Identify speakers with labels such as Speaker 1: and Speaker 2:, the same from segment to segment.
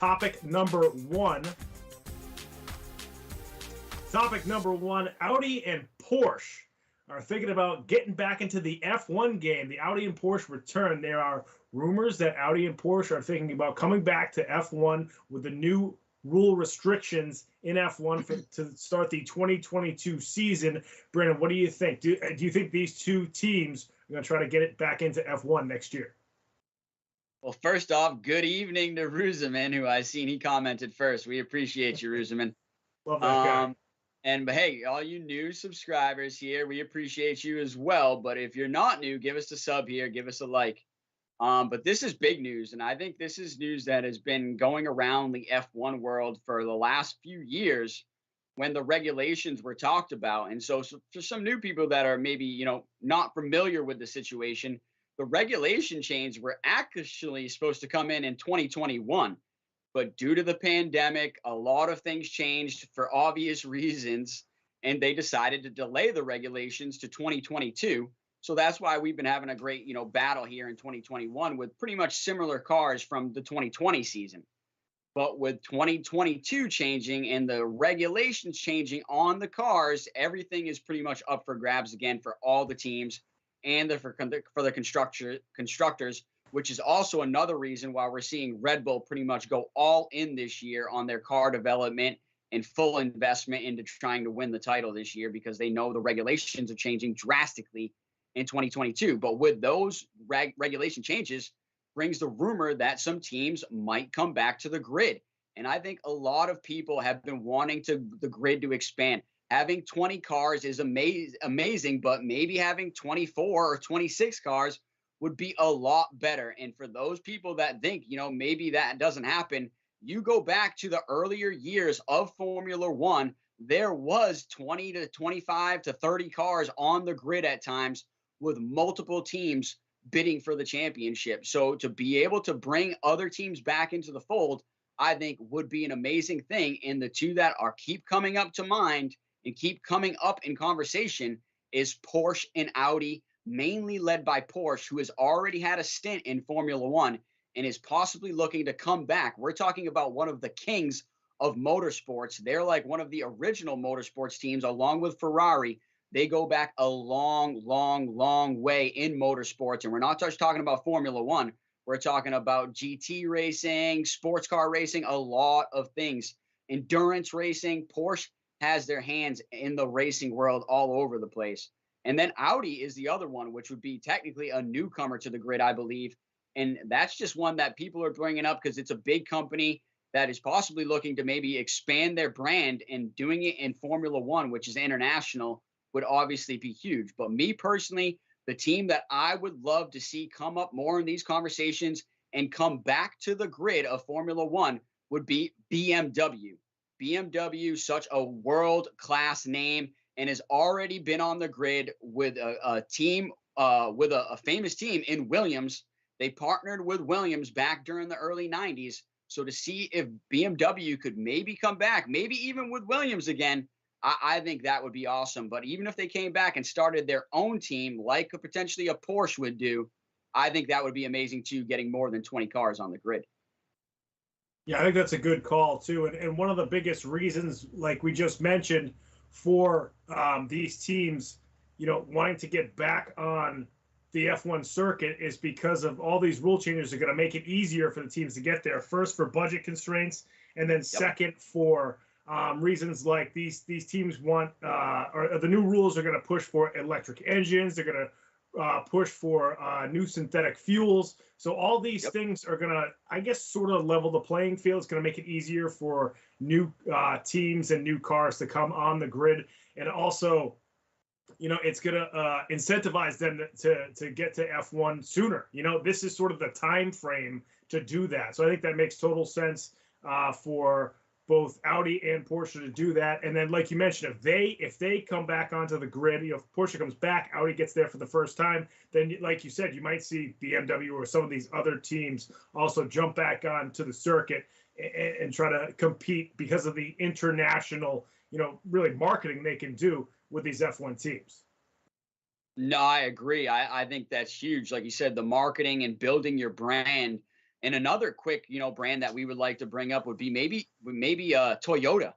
Speaker 1: Topic number one. Audi and Porsche are thinking about getting back into the F1 game. The Audi and Porsche return. There are rumors that Audi and Porsche are thinking about coming back to F1 with the new rule restrictions in F1 to start the 2022 season. Brandon, what do you think? Do you think these two teams are going to try to get it back into F1 next year?
Speaker 2: Well, first off, good evening to Ruzaman, who I seen he commented first. We appreciate you, Ruzaman.
Speaker 1: Love that guy.
Speaker 2: But hey, all you new subscribers here, we appreciate you as well. But if you're not new, give us a sub here, give us a like. But this is big news, and I think this is news that has been going around the F1 world for the last few years when the regulations were talked about. And so for some new people that are maybe, not familiar with the situation, the regulation change were actually supposed to come in 2021. But due to the pandemic, a lot of things changed for obvious reasons, and they decided to delay the regulations to 2022. So that's why we've been having a great, battle here in 2021 with pretty much similar cars from the 2020 season. But with 2022 changing and the regulations changing on the cars, everything is pretty much up for grabs again for all the teams and for the constructors, which is also another reason why we're seeing Red Bull pretty much go all in this year on their car development and full investment into trying to win the title this year, because they know the regulations are changing drastically in 2022. But with those regulation changes brings the rumor that some teams might come back to the grid. And I think a lot of people have been wanting the grid to expand. Having 20 cars is amazing, but maybe having 24 or 26 cars would be a lot better. And for those people that think, maybe that doesn't happen, you go back to the earlier years of Formula One, there was 20 to 25 to 30 cars on the grid at times with multiple teams bidding for the championship. So to be able to bring other teams back into the fold, I think would be an amazing thing. And the two that keep coming up to mind and keep coming up in conversation is Porsche and Audi, mainly led by Porsche, who has already had a stint in Formula One and is possibly looking to come back. We're talking about one of the kings of motorsports. They're like one of the original motorsports teams, along with Ferrari. They go back a long, long, long way in motorsports. And we're not just talking about Formula One. We're talking about GT racing, sports car racing, a lot of things. Endurance racing. Porsche has their hands in the racing world all over the place. And then Audi is the other one, which would be technically a newcomer to the grid, I believe. And that's just one that people are bringing up because it's a big company that is possibly looking to maybe expand their brand, and doing it in Formula One, which is international, would obviously be huge. But me personally, the team that I would love to see come up more in these conversations and come back to the grid of Formula One would be BMW. BMW, such a world-class name, and has already been on the grid with a team, with a famous team in Williams. They partnered with Williams back during the early 90s. So to see if BMW could maybe come back, maybe even with Williams again, I think that would be awesome. But even if they came back and started their own team, like potentially a Porsche would do, I think that would be amazing too, getting more than 20 cars on the grid.
Speaker 1: Yeah, I think that's a good call too. And one of the biggest reasons, like we just mentioned, for these teams, wanting to get back on the F1 circuit is because of all these rule changes are going to make it easier for the teams to get there. First, for budget constraints, and then second, for reasons like these teams want, or the new rules are going to push for electric engines. They're going to push for new synthetic fuels. So all these things are going to, I guess, sort of level the playing field. It's going to make it easier for new teams and new cars to come on the grid. And also, it's going to incentivize them to get to F1 sooner. This is sort of the time frame to do that. So I think that makes total sense for both Audi and Porsche to do that. And then, like you mentioned, if they come back onto the grid, if Porsche comes back, Audi gets there for the first time, then, like you said, you might see BMW or some of these other teams also jump back onto the circuit and try to compete because of the international, really marketing they can do with these F1 teams.
Speaker 2: No, I agree. I think that's huge. Like you said, the marketing and building your brand And another quick, brand that we would like to bring up would be maybe Toyota.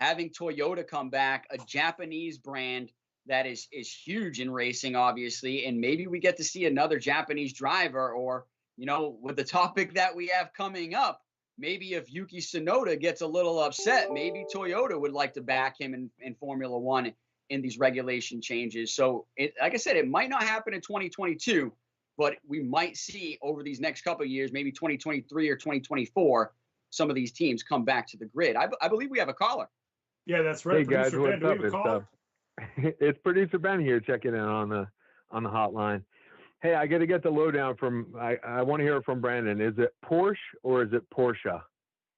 Speaker 2: Having Toyota come back, a Japanese brand that is huge in racing, obviously, and maybe we get to see another Japanese driver, or with the topic that we have coming up, maybe if Yuki Tsunoda gets a little upset, maybe Toyota would like to back him in Formula One in these regulation changes. So, like I said, it might not happen in 2022, but we might see over these next couple of years, maybe 2023 or 2024, some of these teams come back to the grid. I believe we have a caller.
Speaker 1: Yeah, that's right.
Speaker 3: Hey guys,
Speaker 1: Producer Ben,
Speaker 3: what's up? It's producer Ben here checking in on the hotline. Hey, I got to get the lowdown from. I want to hear it from Brandon. Is it Porsche or is it Porsche?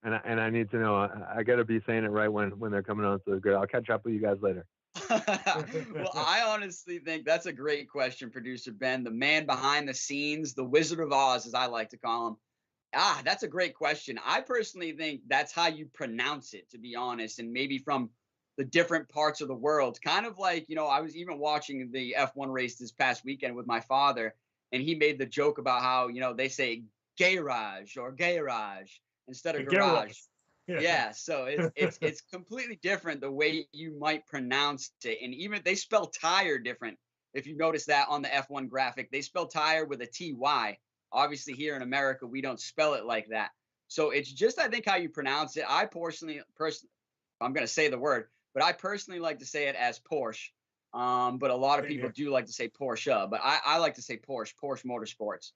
Speaker 3: And I need to know. I got to be saying it right when they're coming on to the grid. I'll catch up with you guys later.
Speaker 2: Well, I honestly think that's a great question, producer Ben, the man behind the scenes, the Wizard of Oz, as I like to call him. That's a great question. I personally think that's how you pronounce it, to be honest, and maybe from the different parts of the world. Kind of like, I was even watching the F1 race this past weekend with my father, and he made the joke about how, they say garage or garage instead of garage. Yeah, so it's completely different the way you might pronounce it. And even they spell tire different. If you notice that on the F1 graphic, they spell tire with a TY. Obviously, here in America, we don't spell it like that. So it's just, I think, how you pronounce it. I personally, I'm going to say the word, but I personally like to say it as Porsche. But a lot of people do like to say Porsche, but I like to say Porsche Motorsports.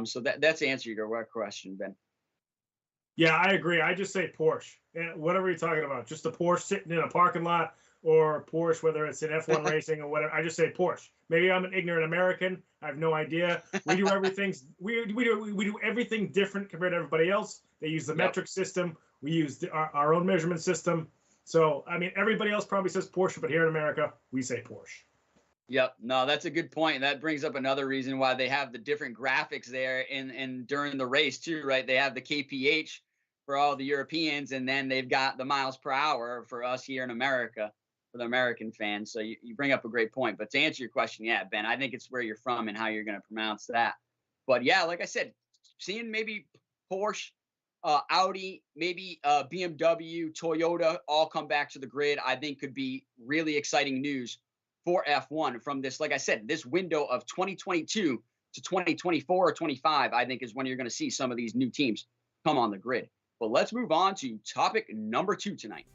Speaker 2: So that's the answer to your question, Ben.
Speaker 1: Yeah, I agree. I just say Porsche. Whatever you're talking about, just a Porsche sitting in a parking lot, or Porsche, whether it's in F1 racing or whatever. I just say Porsche. Maybe I'm an ignorant American. I have no idea. We do everything. We do everything different compared to everybody else. They use the metric system. We use our own measurement system. So I mean, everybody else probably says Porsche, but here in America, we say Porsche.
Speaker 2: Yep. No, that's a good point. That brings up another reason why they have the different graphics there and during the race too, right? They have the kph for all the Europeans, and then they've got the miles per hour for us here in America, for the American fans. So you bring up a great point. But to answer your question, yeah, Ben, I think it's where you're from and how you're going to pronounce that. But yeah, like I said, seeing maybe Porsche, Audi, maybe BMW, Toyota all come back to the grid, I think could be really exciting news for F1 from this, like I said, this window of 2022 to 2024 or 25, I think is when you're going to see some of these new teams come on the grid. But let's move on to topic number 2 tonight.